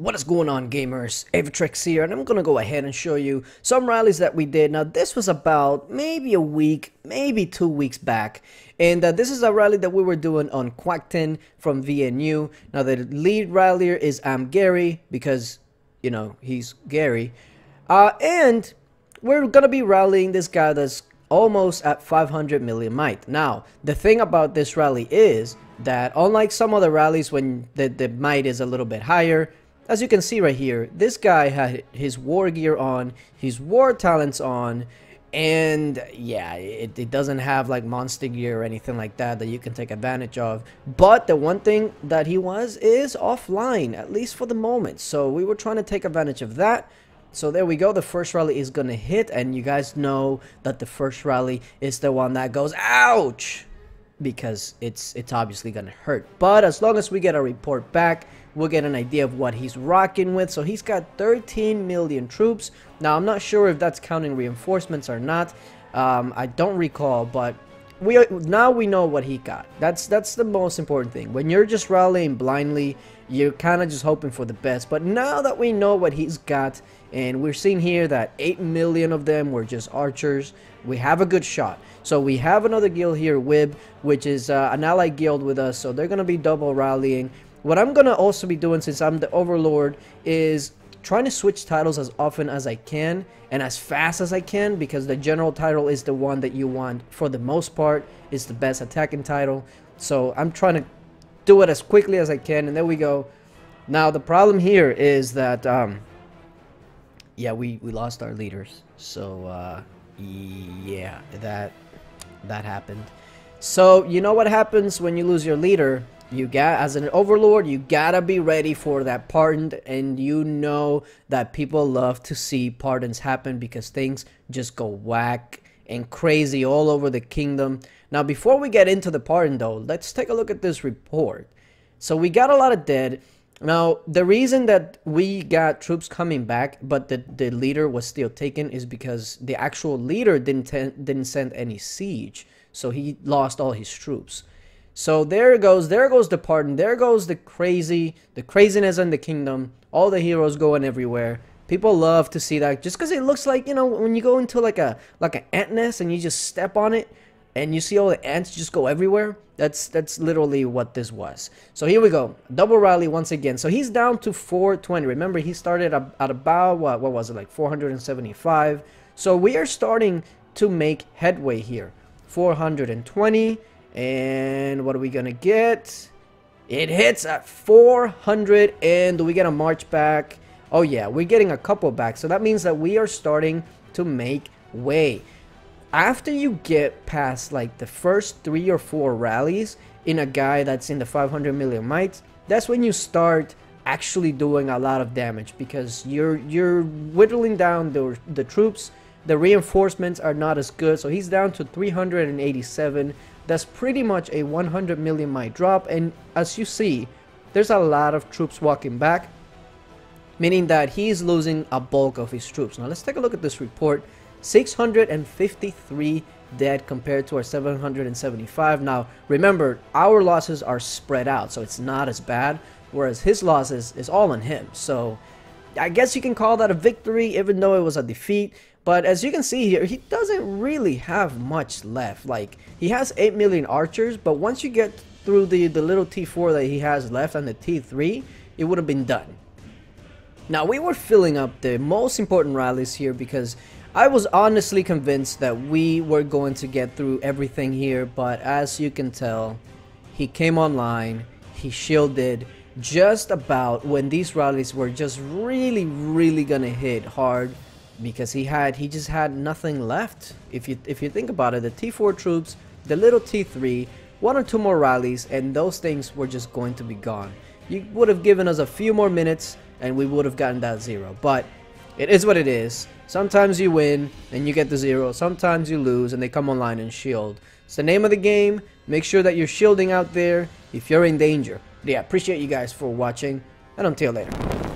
What is going on, gamers? Aevatrex here, and I'm gonna go ahead and show you some rallies that we did. Now this was about maybe a week, maybe 2 weeks back, and this is a rally that we were doing on Quackton from VNU. Now the lead rallier is Gary, because you know he's Gary, and we're gonna be rallying this guy that's almost at 500 million might. Now the thing about this rally is that unlike some other rallies when the might is a little bit higher, as you can see right here, this guy had his war gear on, his war talents on, and yeah, it doesn't have like monster gear or anything like that you can take advantage of. But the one thing that he is offline, at least for the moment. So we were trying to take advantage of that. So there we go, the first rally is gonna hit, and you guys know that the first rally is the one that goes ouch, because it's obviously gonna hurt. But as long as we get a report back, we'll get an idea of what he's rocking with. So he's got 13 million troops. Now I'm not sure if that's counting reinforcements or not. I don't recall, but now we know what he got. That's the most important thing. When you're just rallying blindly, you're kind of just hoping for the best. But now that we know what he's got, and we're seeing here that 8 million of them were just archers, we have a good shot. So we have another guild here, Wib, which is an allied guild with us, so they're gonna be double rallying. What I'm gonna also be doing, since I'm the overlord, is trying to switch titles as often as I can and as fast as I can, because the general title is the one that you want for the most part. It's the best attacking title, so I'm trying to do it as quickly as I can. And there we go. Now the problem here is that yeah, we lost our leaders, so yeah, that happened. So you know what happens when you lose your leader. As an overlord, you gotta be ready for that pardon, and you know that people love to see pardons happen because things just go whack and crazy all over the kingdom. Now before we get into the pardon though, let's take a look at this report. So we got a lot of dead. Now the reason that we got troops coming back but the leader was still taken is because the actual leader didn't send any siege, so he lost all his troops. So there goes the pardon, there goes the craziness in the kingdom, all the heroes going everywhere. People love to see that, just because it looks like, you know, when you go into like an ant nest and you just step on it and you see all the ants just go everywhere. That's literally what this was. So here we go, double rally once again. So he's down to 420. Remember, he started at about what was it, like 475. So we are starting to make headway here. 420. And what are we gonna get? It hits at 400. And do we get a march back? Oh yeah, we're getting a couple back. So that means that we are starting to make way. After you get past like the first 3 or 4 rallies in a guy that's in the 500 million might, that's when you start actually doing a lot of damage, because you're whittling down the troops. The reinforcements are not as good. So he's down to 387. That's pretty much a 100 million might drop, and as you see, there's a lot of troops walking back, meaning that he's losing a bulk of his troops. Now let's take a look at this report. 653 dead compared to our 775. Now remember, our losses are spread out, so it's not as bad, whereas his losses is all on him. So I guess you can call that a victory, even though it was a defeat. But as you can see here, he doesn't really have much left. Like, he has 8 million archers, but once you get through the little T4 that he has left and the T3, it would have been done. Now, we were filling up the most important rallies here because I was honestly convinced that we were going to get through everything here. But as you can tell, he came online, he shielded just about when these rallies were just really gonna hit hard, because he just had nothing left. If you think about it, the T4 troops, the little T3, 1 or 2 more rallies, and those things were just going to be gone. You would have given us a few more minutes and we would have gotten that 0. But it is what it is. Sometimes you win and you get the 0, sometimes you lose and they come online and shield. It's the name of the game. Make sure that you're shielding out there if you're in danger. But yeah, appreciate you guys for watching, and until later.